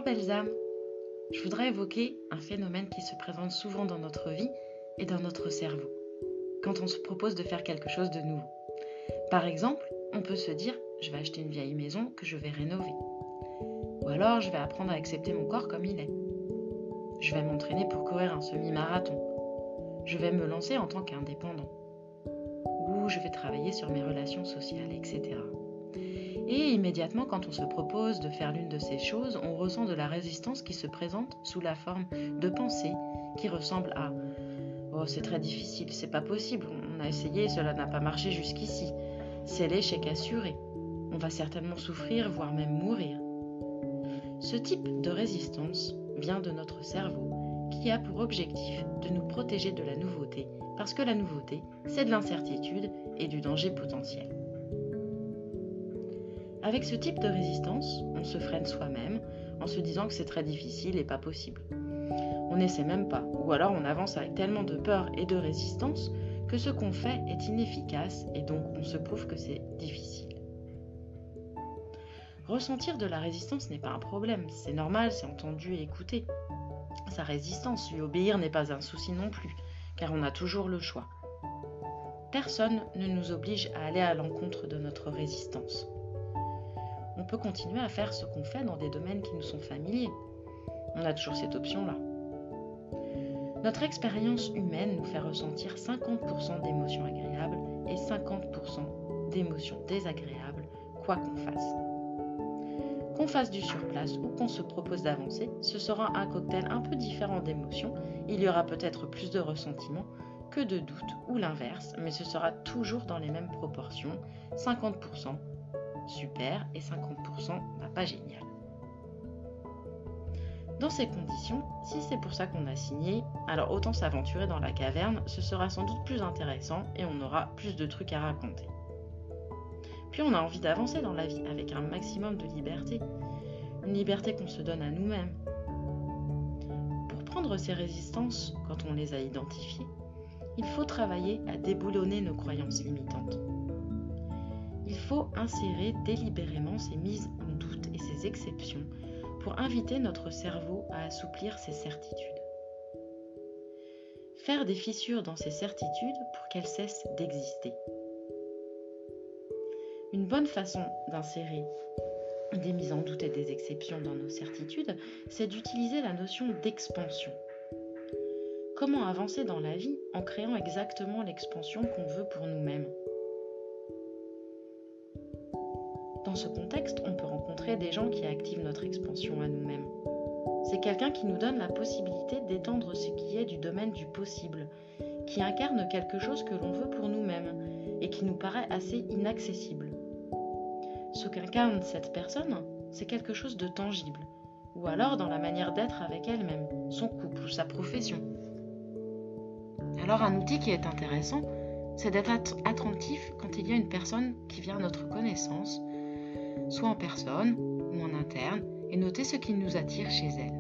Bonjour belles âmes, je voudrais évoquer un phénomène qui se présente souvent dans notre vie et dans notre cerveau, quand on se propose de faire quelque chose de nouveau. Par exemple, on peut se dire, je vais acheter une vieille maison que je vais rénover. Ou alors, je vais apprendre à accepter mon corps comme il est. Je vais m'entraîner pour courir un semi-marathon. Je vais me lancer en tant qu'indépendant. Ou je vais travailler sur mes relations sociales, etc. Et immédiatement, quand on se propose de faire l'une de ces choses, on ressent de la résistance qui se présente sous la forme de pensées qui ressemblent à « Oh, c'est très difficile, c'est pas possible, on a essayé, cela n'a pas marché jusqu'ici. C'est l'échec assuré. On va certainement souffrir, voire même mourir. » Ce type de résistance vient de notre cerveau qui a pour objectif de nous protéger de la nouveauté, parce que la nouveauté, c'est de l'incertitude et du danger potentiel. Avec ce type de résistance, on se freine soi-même en se disant que c'est très difficile et pas possible. On n'essaie même pas, ou alors on avance avec tellement de peur et de résistance que ce qu'on fait est inefficace et donc on se prouve que c'est difficile. Ressentir de la résistance n'est pas un problème, c'est normal, c'est entendu et écouté. Sa résistance, lui obéir n'est pas un souci non plus, car on a toujours le choix. Personne ne nous oblige à aller à l'encontre de notre résistance. On peut continuer à faire ce qu'on fait dans des domaines qui nous sont familiers. On a toujours cette option-là. Notre expérience humaine nous fait ressentir 50% d'émotions agréables et 50% d'émotions désagréables, quoi qu'on fasse. Qu'on fasse du surplace ou qu'on se propose d'avancer, ce sera un cocktail un peu différent d'émotions. Il y aura peut-être plus de ressentiment que de doute ou l'inverse, mais ce sera toujours dans les mêmes proportions, 50% super et 50% pas génial. Dans ces conditions, si c'est pour ça qu'on a signé, alors autant s'aventurer dans la caverne, ce sera sans doute plus intéressant et on aura plus de trucs à raconter. Puis on a envie d'avancer dans la vie avec un maximum de liberté, une liberté qu'on se donne à nous-mêmes. Pour prendre ces résistances, quand on les a identifiées, il faut travailler à déboulonner nos croyances limitantes. Il faut insérer délibérément ces mises en doute et ces exceptions pour inviter notre cerveau à assouplir ses certitudes. Faire des fissures dans ces certitudes pour qu'elles cessent d'exister. Une bonne façon d'insérer des mises en doute et des exceptions dans nos certitudes, c'est d'utiliser la notion d'expansion. Comment avancer dans la vie en créant exactement l'expansion qu'on veut pour nous-mêmes ? Dans ce contexte, on peut rencontrer des gens qui activent notre expansion à nous-mêmes. C'est quelqu'un qui nous donne la possibilité d'étendre ce qui est du domaine du possible, qui incarne quelque chose que l'on veut pour nous-mêmes et qui nous paraît assez inaccessible. Ce qu'incarne cette personne, c'est quelque chose de tangible, ou alors dans la manière d'être avec elle-même, son couple ou sa profession. Alors un outil qui est intéressant, c'est d'être attentif quand il y a une personne qui vient à notre connaissance, soit en personne ou en interne, et noter ce qui nous attire chez elle,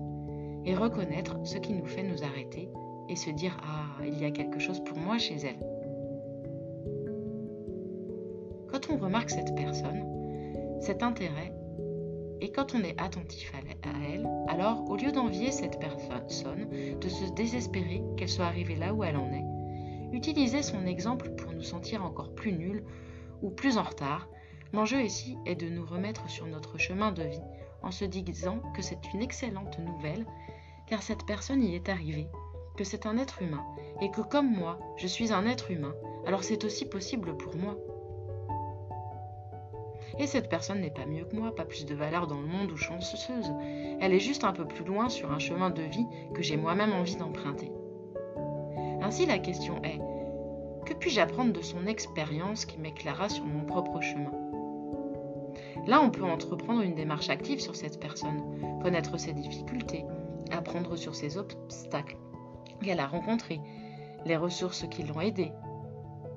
et reconnaître ce qui nous fait nous arrêter, et se dire « Ah, il y a quelque chose pour moi chez elle ». Quand on remarque cette personne, cet intérêt, et quand on est attentif à elle, alors au lieu d'envier cette personne, de se désespérer qu'elle soit arrivée là où elle en est, utiliser son exemple pour nous sentir encore plus nuls ou plus en retard. L'enjeu ici est de nous remettre sur notre chemin de vie en se disant que c'est une excellente nouvelle car cette personne y est arrivée, que c'est un être humain et que comme moi, je suis un être humain, alors c'est aussi possible pour moi. Et cette personne n'est pas mieux que moi, pas plus de valeur dans le monde ou chanceuse. Elle est juste un peu plus loin sur un chemin de vie que j'ai moi-même envie d'emprunter. Ainsi la question est, que puis-je apprendre de son expérience qui m'éclaira sur mon propre chemin ? Là, on peut entreprendre une démarche active sur cette personne, connaître ses difficultés, apprendre sur ses obstacles qu'elle a rencontrés, les ressources qui l'ont aidée.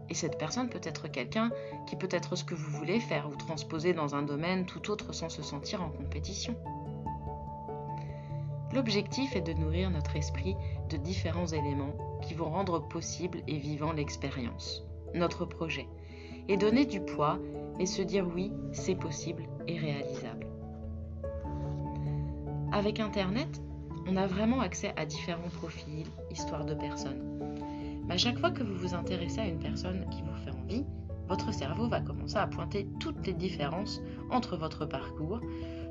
Et cette personne peut être quelqu'un qui peut être ce que vous voulez faire ou transposer dans un domaine tout autre sans se sentir en compétition. L'objectif est de nourrir notre esprit de différents éléments qui vont rendre possible et vivant l'expérience, notre projet, et donner du poids et se dire oui, c'est possible et réalisable. Avec Internet, on a vraiment accès à différents profils, histoires de personnes. Mais à chaque fois que vous vous intéressez à une personne qui vous fait envie, votre cerveau va commencer à pointer toutes les différences entre votre parcours,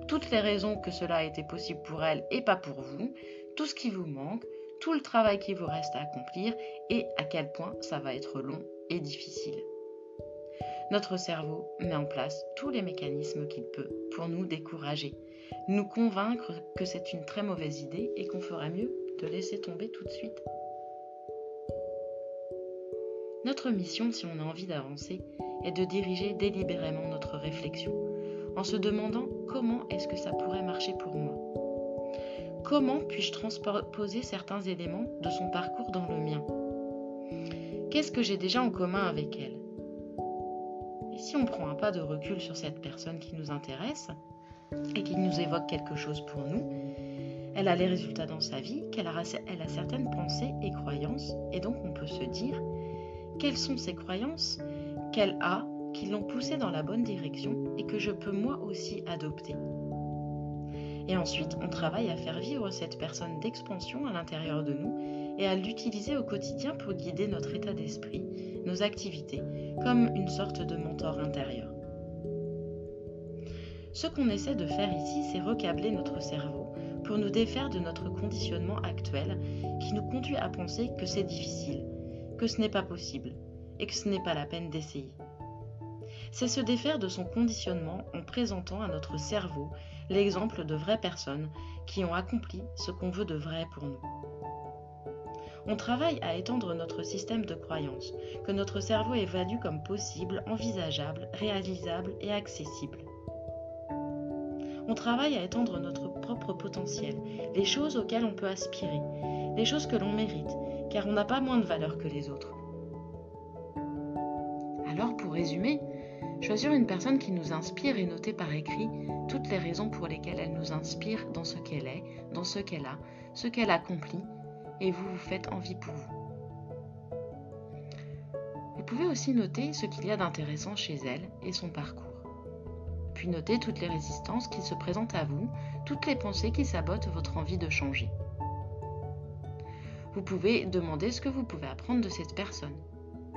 toutes les raisons que cela a été possible pour elle et pas pour vous, tout ce qui vous manque, tout le travail qui vous reste à accomplir et à quel point ça va être long et difficile. Notre cerveau met en place tous les mécanismes qu'il peut pour nous décourager, nous convaincre que c'est une très mauvaise idée et qu'on ferait mieux de laisser tomber tout de suite. Notre mission, si on a envie d'avancer, est de diriger délibérément notre réflexion, en se demandant comment est-ce que ça pourrait marcher pour moi. Comment puis-je transposer certains éléments de son parcours dans le mien? Qu'est-ce que j'ai déjà en commun avec elle? Et si on prend un pas de recul sur cette personne qui nous intéresse et qui nous évoque quelque chose pour nous, elle a les résultats dans sa vie, elle a certaines pensées et croyances, et donc on peut se dire quelles sont ces croyances qu'elle a qui l'ont poussée dans la bonne direction et que je peux moi aussi adopter. Et ensuite, on travaille à faire vivre cette personne d'expansion à l'intérieur de nous et à l'utiliser au quotidien pour guider notre état d'esprit, nos activités, comme une sorte de mentor intérieur. Ce qu'on essaie de faire ici, c'est recabler notre cerveau pour nous défaire de notre conditionnement actuel qui nous conduit à penser que c'est difficile, que ce n'est pas possible et que ce n'est pas la peine d'essayer. C'est se défaire de son conditionnement en présentant à notre cerveau l'exemple de vraies personnes qui ont accompli ce qu'on veut de vrai pour nous. On travaille à étendre notre système de croyances, que notre cerveau évalue comme possible, envisageable, réalisable et accessible. On travaille à étendre notre propre potentiel, les choses auxquelles on peut aspirer, les choses que l'on mérite, car on n'a pas moins de valeur que les autres. Alors, pour résumer, choisir une personne qui nous inspire et noter par écrit toutes les raisons pour lesquelles elle nous inspire dans ce qu'elle est, dans ce qu'elle a, ce qu'elle accomplit, et vous vous faites envie pour vous. Vous pouvez aussi noter ce qu'il y a d'intéressant chez elle et son parcours. Puis noter toutes les résistances qui se présentent à vous, toutes les pensées qui sabotent votre envie de changer. Vous pouvez demander ce que vous pouvez apprendre de cette personne.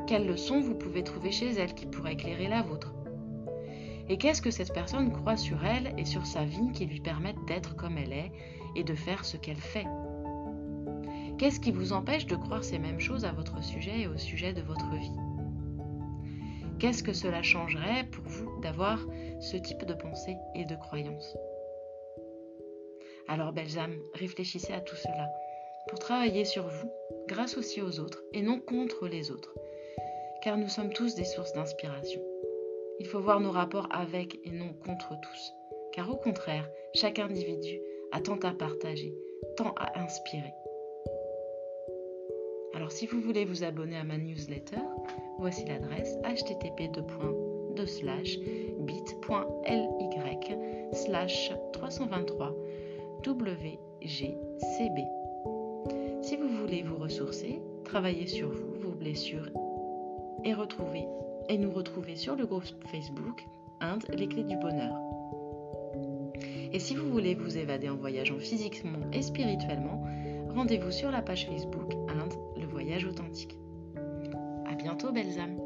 Quelles leçons vous pouvez trouver chez elle qui pourraient éclairer la vôtre? Et qu'est-ce que cette personne croit sur elle et sur sa vie qui lui permettent d'être comme elle est et de faire ce qu'elle fait? Qu'est-ce qui vous empêche de croire ces mêmes choses à votre sujet et au sujet de votre vie? Qu'est-ce que cela changerait pour vous d'avoir ce type de pensée et de croyances? Alors, belles âmes, réfléchissez à tout cela pour travailler sur vous, grâce aussi aux autres et non contre les autres, car nous sommes tous des sources d'inspiration. Il faut voir nos rapports avec et non contre tous, car au contraire, chaque individu a tant à partager, tant à inspirer. Alors si vous voulez vous abonner à ma newsletter, voici l'adresse http://bit.ly/323wgcb. Si vous voulez vous ressourcer, travailler sur vous, vos blessures et nous retrouver sur le groupe Facebook Inde, les clés du bonheur. Et si vous voulez vous évader en voyageant physiquement et spirituellement, rendez-vous sur la page Facebook Inde, le voyage authentique. À bientôt, belles âmes.